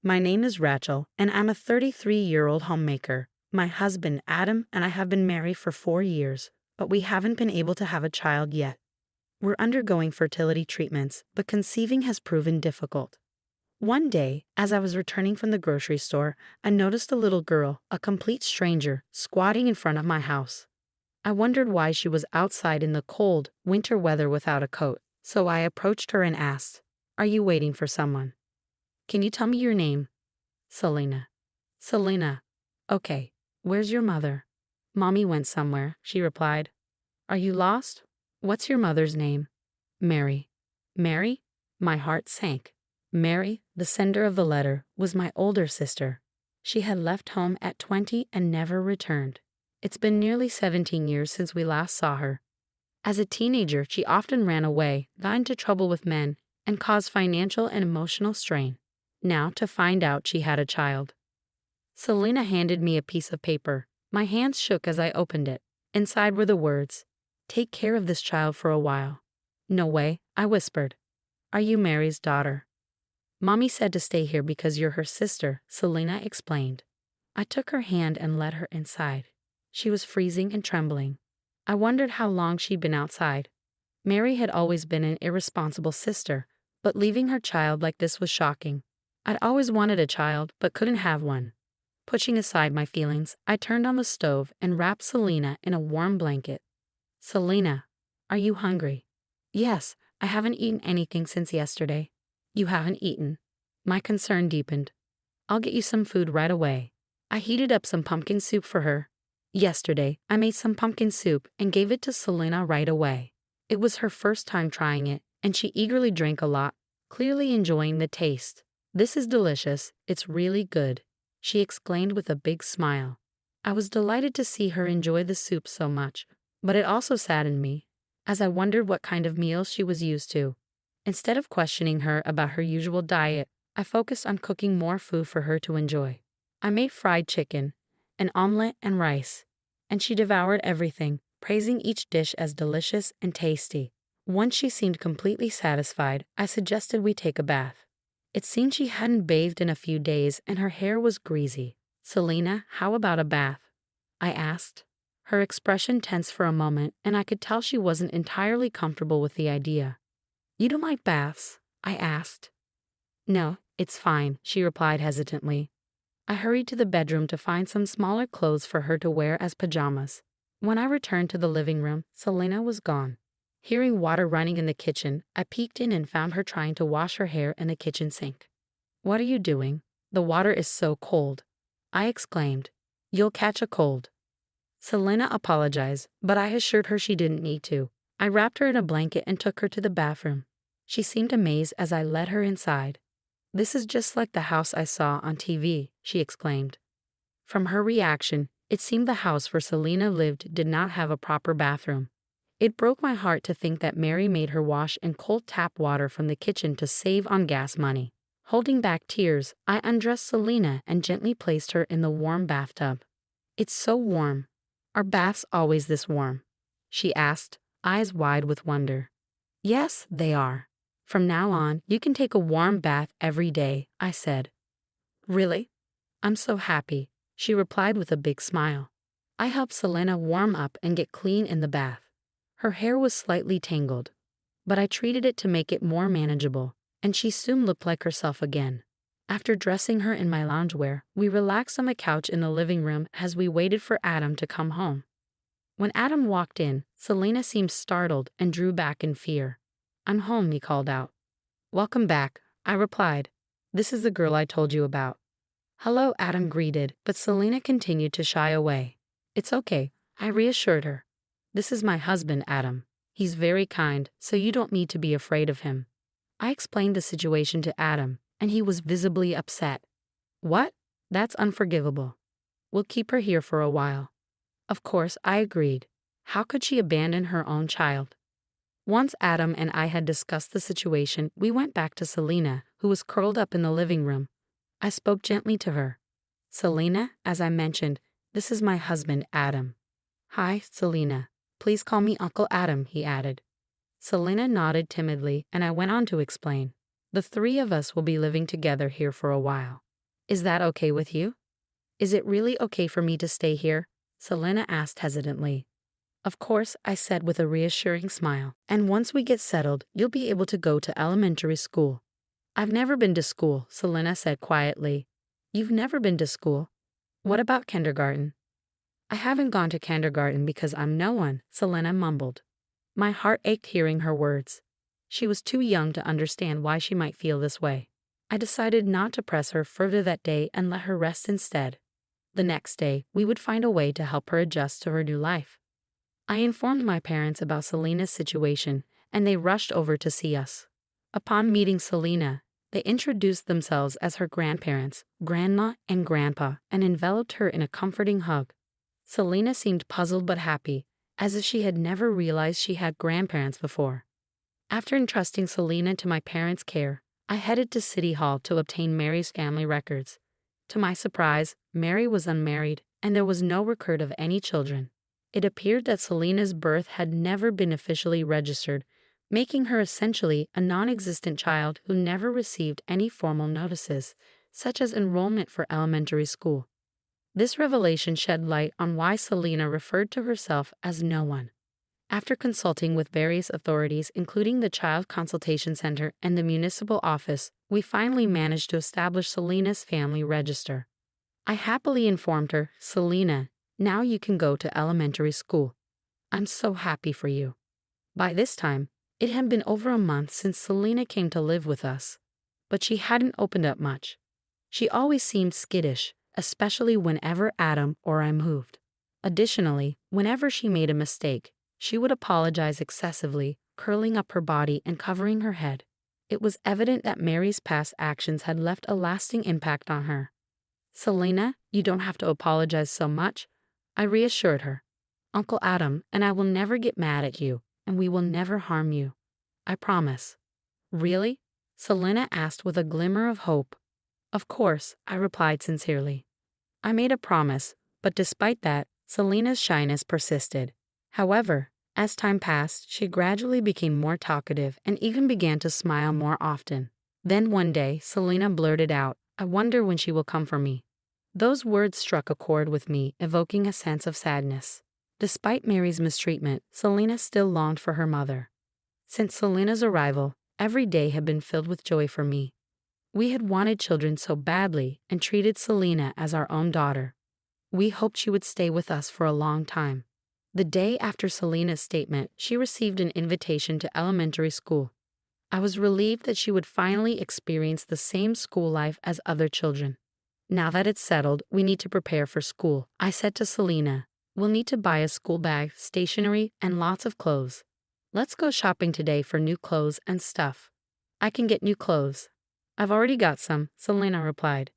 My name is Rachel, and I'm a 33-year-old homemaker. My husband, Adam, and I have been married for 4 years, but we haven't been able to have a child yet. We're undergoing fertility treatments, but conceiving has proven difficult. One day, as I was returning from the grocery store, I noticed a little girl, a complete stranger, squatting in front of my house. I wondered why she was outside in the cold, winter weather without a coat, so I approached her and asked, "Are you waiting for someone? Can you tell me your name?" "Selena." "Selena. Okay. Where's your mother?" "Mommy went somewhere," she replied. "Are you lost? What's your mother's name?" "Mary." "Mary?" My heart sank. Mary, the sender of the letter, was my older sister. She had left home at 20 and never returned. It's been nearly 17 years since we last saw her. As a teenager, she often ran away, got into trouble with men, and caused financial and emotional strain. Now to find out she had a child. Selena handed me a piece of paper. My hands shook as I opened it. Inside were the words, "Take care of this child for a while." "No way," I whispered. "Are you Mary's daughter?" "Mommy said to stay here because you're her sister," Selena explained. I took her hand and led her inside. She was freezing and trembling. I wondered how long she'd been outside. Mary had always been an irresponsible sister, but leaving her child like this was shocking. I'd always wanted a child, but couldn't have one. Pushing aside my feelings, I turned on the stove and wrapped Selena in a warm blanket. "Selena, are you hungry?" "Yes, I haven't eaten anything since yesterday." "You haven't eaten?" My concern deepened. "I'll get you some food right away." I heated up some pumpkin soup for her. Yesterday, I made some pumpkin soup and gave it to Selena right away. It was her first time trying it, and she eagerly drank a lot, clearly enjoying the taste. "This is delicious, it's really good," she exclaimed with a big smile. I was delighted to see her enjoy the soup so much, but it also saddened me, as I wondered what kind of meals she was used to. Instead of questioning her about her usual diet, I focused on cooking more food for her to enjoy. I made fried chicken, an omelet, and rice, and she devoured everything, praising each dish as delicious and tasty. Once she seemed completely satisfied, I suggested we take a bath. It seemed she hadn't bathed in a few days and her hair was greasy. "Selena, how about a bath?" I asked. Her expression tensed for a moment, and I could tell she wasn't entirely comfortable with the idea. "You don't like baths?" I asked. "No, it's fine," she replied hesitantly. I hurried to the bedroom to find some smaller clothes for her to wear as pajamas. When I returned to the living room, Selena was gone. Hearing water running in the kitchen, I peeked in and found her trying to wash her hair in the kitchen sink. "What are you doing? The water is so cold," I exclaimed. "You'll catch a cold." Selena apologized, but I assured her she didn't need to. I wrapped her in a blanket and took her to the bathroom. She seemed amazed as I led her inside. "This is just like the house I saw on TV," she exclaimed. From her reaction, it seemed the house where Selena lived did not have a proper bathroom. It broke my heart to think that Mary made her wash in cold tap water from the kitchen to save on gas money. Holding back tears, I undressed Selena and gently placed her in the warm bathtub. "It's so warm. Are baths always this warm?" she asked, eyes wide with wonder. "Yes, they are. From now on, you can take a warm bath every day," I said. "Really? I'm so happy," she replied with a big smile. I helped Selena warm up and get clean in the bath. Her hair was slightly tangled, but I treated it to make it more manageable, and she soon looked like herself again. After dressing her in my loungewear, we relaxed on the couch in the living room as we waited for Adam to come home. When Adam walked in, Selena seemed startled and drew back in fear. "I'm home," he called out. "Welcome back," I replied. "This is the girl I told you about." "Hello," Adam greeted, but Selena continued to shy away. "It's okay," I reassured her. "This is my husband, Adam. He's very kind, so you don't need to be afraid of him." I explained the situation to Adam, and he was visibly upset. "What? That's unforgivable. We'll keep her here for a while." Of course, I agreed. How could she abandon her own child? Once Adam and I had discussed the situation, we went back to Selena, who was curled up in the living room. I spoke gently to her. "Selena, as I mentioned, this is my husband, Adam." "Hi, Selena. Please call me Uncle Adam," he added. Selena nodded timidly, and I went on to explain. "The three of us will be living together here for a while. Is that okay with you? Is it really okay for me to stay here? Selena asked hesitantly. Of course, I said with a reassuring smile. And once we get settled, you'll be able to go to elementary school. I've never been to school, Selena said quietly. You've never been to school? What about kindergarten? I haven't gone to kindergarten because I'm no one, Selena mumbled. My heart ached hearing her words. She was too young to understand why she might feel this way. I decided not to press her further that day and let her rest instead. The next day, we would find a way to help her adjust to her new life. I informed my parents about Selena's situation, and they rushed over to see us. Upon meeting Selena, they introduced themselves as her grandparents, Grandma and Grandpa, and enveloped her in a comforting hug. Selena seemed puzzled but happy, as if she had never realized she had grandparents before. After entrusting Selena to my parents' care, I headed to City Hall to obtain Mary's family records. To my surprise, Mary was unmarried, and there was no record of any children. It appeared that Selena's birth had never been officially registered, making her essentially a non-existent child who never received any formal notices, such as enrollment for elementary school. This revelation shed light on why Selena referred to herself as no one. After consulting with various authorities, including the Child Consultation Center and the municipal office, we finally managed to establish Selena's family register. I happily informed her, Selena, now you can go to elementary school. I'm so happy for you. By this time, it had been over a month since Selena came to live with us, but she hadn't opened up much. She always seemed skittish, especially whenever Adam or I moved. Additionally, whenever she made a mistake, she would apologize excessively, curling up her body and covering her head. It was evident that Mary's past actions had left a lasting impact on her. Selena, you don't have to apologize so much, I reassured her. Uncle Adam and I will never get mad at you, and we will never harm you. I promise. Really? Selena asked with a glimmer of hope. Of course, I replied sincerely. I made a promise, but despite that, Selena's shyness persisted. However, as time passed, she gradually became more talkative and even began to smile more often. Then one day, Selena blurted out, I wonder when she will come for me. Those words struck a chord with me, evoking a sense of sadness. Despite Mary's mistreatment, Selena still longed for her mother. Since Selena's arrival, every day had been filled with joy for me. We had wanted children so badly and treated Selena as our own daughter. We hoped she would stay with us for a long time. The day after Selena's statement, she received an invitation to elementary school. I was relieved that she would finally experience the same school life as other children. Now that it's settled, we need to prepare for school, I said to Selena. We'll need to buy a school bag, stationery, and lots of clothes. Let's go shopping today for new clothes and stuff. I can get new clothes. I've already got some, Selena replied.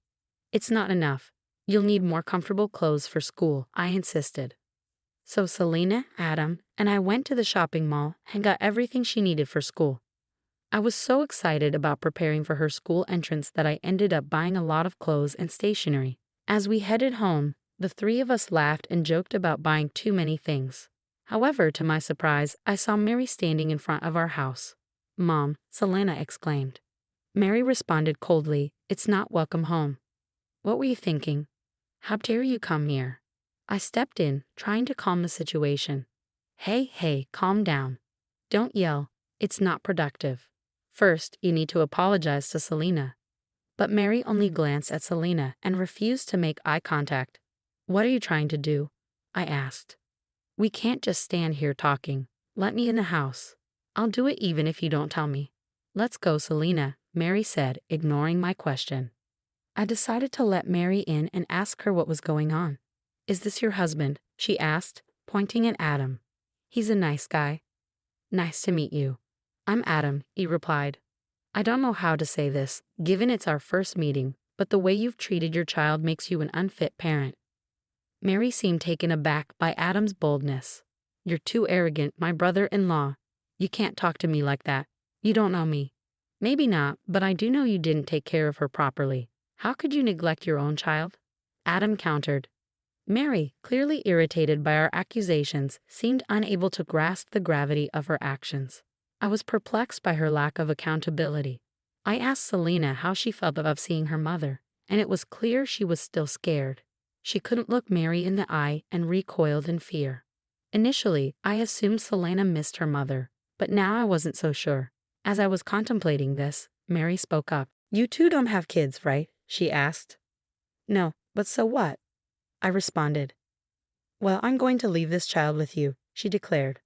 It's not enough. You'll need more comfortable clothes for school, I insisted. So Selena, Adam, and I went to the shopping mall and got everything she needed for school. I was so excited about preparing for her school entrance that I ended up buying a lot of clothes and stationery. As we headed home, the three of us laughed and joked about buying too many things. However, to my surprise, I saw Mary standing in front of our house. Mom, Selena exclaimed. Mary responded coldly, It's not welcome home. What were you thinking? How dare you come here? I stepped in, trying to calm the situation. Hey, calm down. Don't yell. It's not productive. First, you need to apologize to Selena. But Mary only glanced at Selena and refused to make eye contact. What are you trying to do? I asked. We can't just stand here talking. Let me in the house. I'll do it even if you don't tell me. Let's go, Selena, Mary said, ignoring my question. I decided to let Mary in and ask her what was going on. Is this your husband? She asked, pointing at Adam. He's a nice guy. Nice to meet you. I'm Adam, he replied. I don't know how to say this, given it's our first meeting, but the way you've treated your child makes you an unfit parent. Mary seemed taken aback by Adam's boldness. You're too arrogant, my brother-in-law. You can't talk to me like that. You don't know me. Maybe not, but I do know you didn't take care of her properly. How could you neglect your own child? Adam countered. Mary, clearly irritated by our accusations, seemed unable to grasp the gravity of her actions. I was perplexed by her lack of accountability. I asked Selena how she felt about seeing her mother, and it was clear she was still scared. She couldn't look Mary in the eye and recoiled in fear. Initially, I assumed Selena missed her mother, but now I wasn't so sure. As I was contemplating this, Mary spoke up. "You two don't have kids, right?" she asked. "No, but so what?" I responded. "Well, I'm going to leave this child with you," she declared.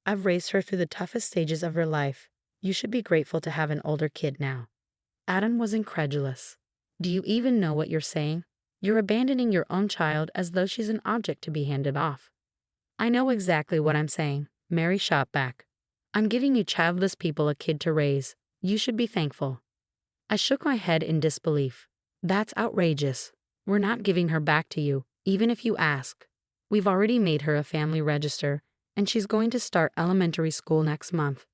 "I've raised her through the toughest stages of her life. You should be grateful to have an older kid now." Adam was incredulous. "Do you even know what you're saying? You're abandoning your own child as though she's an object to be handed off." "I know exactly what I'm saying," Mary shot back. "I'm giving you childless people a kid to raise. You should be thankful." I shook my head in disbelief. "That's outrageous. We're not giving her back to you, even if you ask. We've already made her a family register, and she's going to start elementary school next month.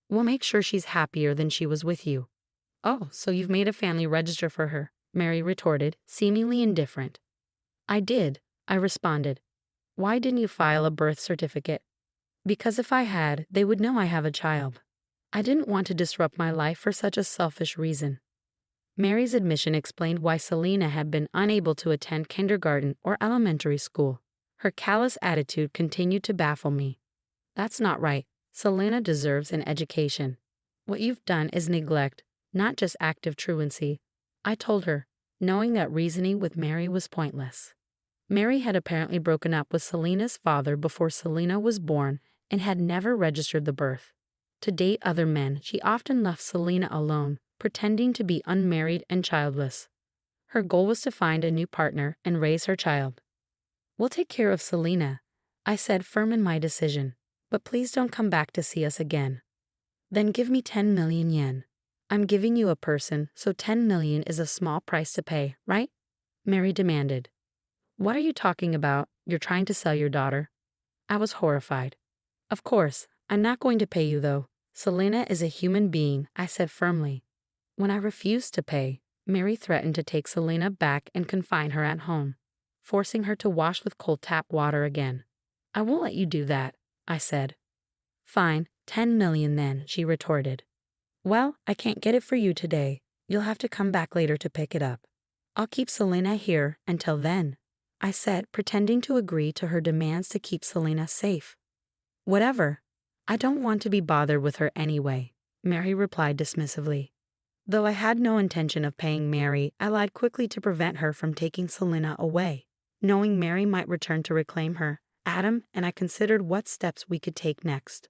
We'll make sure she's happier than she was with you." "Oh, so you've made a family register for her," Mary retorted, seemingly indifferent. "I did," I responded. "Why didn't you file a birth certificate?" "Because if I had, they would know I have a child. I didn't want to disrupt my life for such a selfish reason." Mary's admission explained why Selena had been unable to attend kindergarten or elementary school. Her callous attitude continued to baffle me. "That's not right. Selena deserves an education. What you've done is neglect, not just active truancy," I told her, knowing that reasoning with Mary was pointless. Mary had apparently broken up with Selena's father before Selena was born and had never registered the birth. To date other men, she often left Selena alone, pretending to be unmarried and childless. Her goal was to find a new partner and raise her child. "We'll take care of Selena," I said, firm in my decision. "But please don't come back to see us again." "Then give me 10 million yen. I'm giving you a person, so 10 million is a small price to pay, right?" Mary demanded. "What are you talking about? You're trying to sell your daughter?" I was horrified. "Of course, I'm not going to pay you though. Selena is a human being," I said firmly. When I refused to pay, Mary threatened to take Selena back and confine her at home, forcing her to wash with cold tap water again. "I won't let you do that," I said. "Fine, 10 million then," she retorted. "Well, I can't get it for you today. You'll have to come back later to pick it up. I'll keep Selena here until then," I said, pretending to agree to her demands to keep Selena safe. "Whatever. I don't want to be bothered with her anyway," Mary replied dismissively. Though I had no intention of paying Mary, I lied quickly to prevent her from taking Selena away. Knowing Mary might return to reclaim her, Adam and I considered what steps we could take next.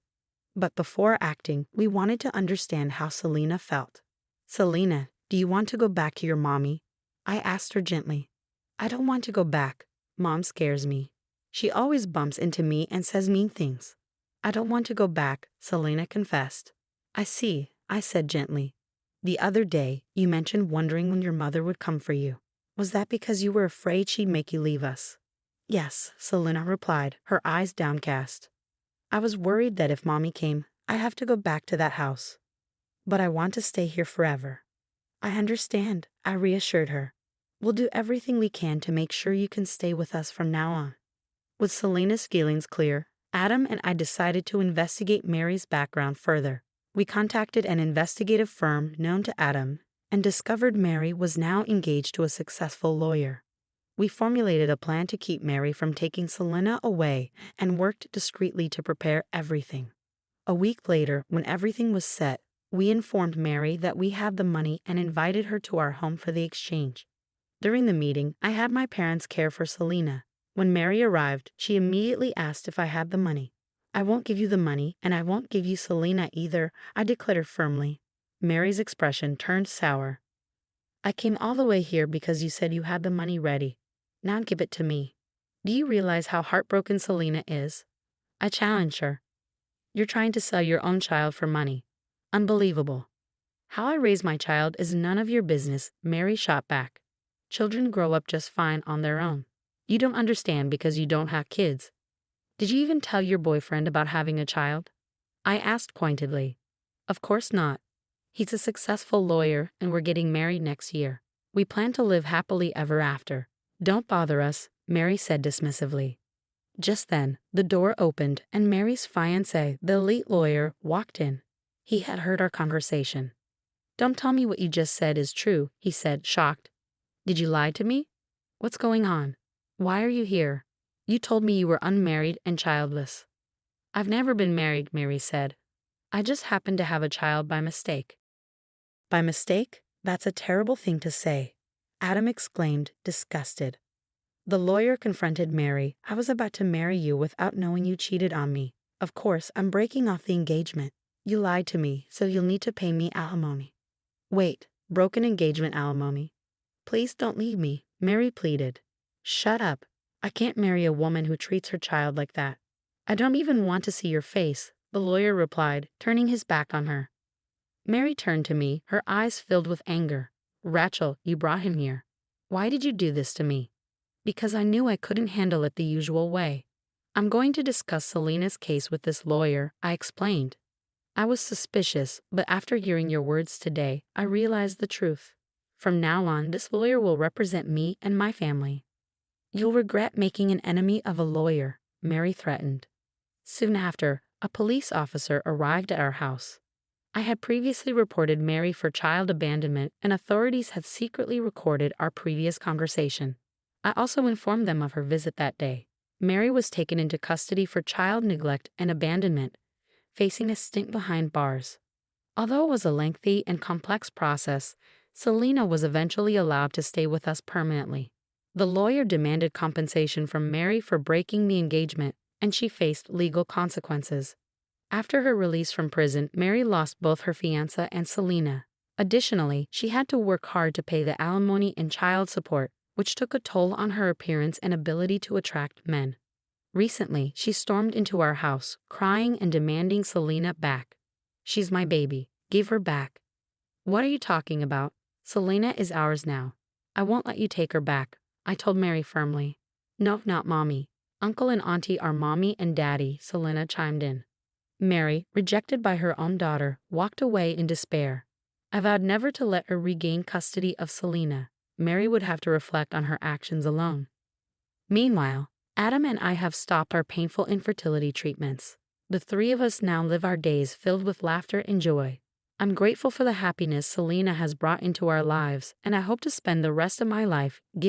But before acting, we wanted to understand how Selena felt. "Selena, do you want to go back to your mommy?" I asked her gently. "I don't want to go back. Mom scares me. She always bumps into me and says mean things." "I don't want to go back," Selena confessed. "I see," I said gently. "The other day, you mentioned wondering when your mother would come for you. Was that because you were afraid she'd make you leave us?" "Yes," Selena replied, her eyes downcast. "I was worried that if Mommy came, I'd have to go back to that house. But I want to stay here forever." "I understand," I reassured her. "We'll do everything we can to make sure you can stay with us from now on." With Selena's feelings clear, Adam and I decided to investigate Mary's background further. We contacted an investigative firm known to Adam and discovered Mary was now engaged to a successful lawyer. We formulated a plan to keep Mary from taking Selena away and worked discreetly to prepare everything. A week later, when everything was set, we informed Mary that we had the money and invited her to our home for the exchange. During the meeting, I had my parents care for Selena. When Mary arrived, she immediately asked if I had the money. "I won't give you the money, and I won't give you Selena either," I declared firmly. Mary's expression turned sour. "I came all the way here because you said you had the money ready. Now give it to me. Do you realize how heartbroken Selena is?" I challenged her. "You're trying to sell your own child for money. Unbelievable." "How I raise my child is none of your business," Mary shot back. "Children grow up just fine on their own. You don't understand because you don't have kids. Did you even tell your boyfriend about having a child?" I asked pointedly. "Of course not. He's a successful lawyer and we're getting married next year. We plan to live happily ever after. Don't bother us," Mary said dismissively. Just then, the door opened and Mary's fiancé, the elite lawyer, walked in. He had heard our conversation. "Don't tell me what you just said is true," he said, shocked. Did you lie to me? What's going on? Why are you here? You told me you were unmarried and childless. I've never been married, Mary said. I just happened to have a child by mistake. By mistake? That's a terrible thing to say, Adam exclaimed, disgusted. The lawyer confronted Mary. I was about to marry you without knowing you cheated on me. Of course, I'm breaking off the engagement. You lied to me, so you'll need to pay me alimony. Wait, broken engagement alimony? Please don't leave me, Mary pleaded. Shut up. I can't marry a woman who treats her child like that. I don't even want to see your face, the lawyer replied, turning his back on her. Mary turned to me, her eyes filled with anger. Rachel, you brought him here. Why did you do this to me? Because I knew I couldn't handle it the usual way. I'm going to discuss Selena's case with this lawyer, I explained. I was suspicious, but after hearing your words today, I realized the truth. From now on, this lawyer will represent me and my family. You'll regret making an enemy of a lawyer, Mary threatened. Soon after, a police officer arrived at our house. I had previously reported Mary for child abandonment, and authorities had secretly recorded our previous conversation. I also informed them of her visit that day. Mary was taken into custody for child neglect and abandonment, facing a stint behind bars. Although it was a lengthy and complex process, Selena was eventually allowed to stay with us permanently. The lawyer demanded compensation from Mary for breaking the engagement, and she faced legal consequences. After her release from prison, Mary lost both her fiancé and Selena. Additionally, she had to work hard to pay the alimony and child support, which took a toll on her appearance and ability to attract men. Recently, she stormed into our house, crying and demanding Selena back. She's my baby. Give her back. What are you talking about? Selena is ours now. I won't let you take her back, I told Mary firmly. No, not mommy. Uncle and auntie are mommy and daddy, Selena chimed in. Mary, rejected by her own daughter, walked away in despair. I vowed never to let her regain custody of Selena. Mary would have to reflect on her actions alone. Meanwhile, Adam and I have stopped our painful infertility treatments. The three of us now live our days filled with laughter and joy. I'm grateful for the happiness Selena has brought into our lives, and I hope to spend the rest of my life giving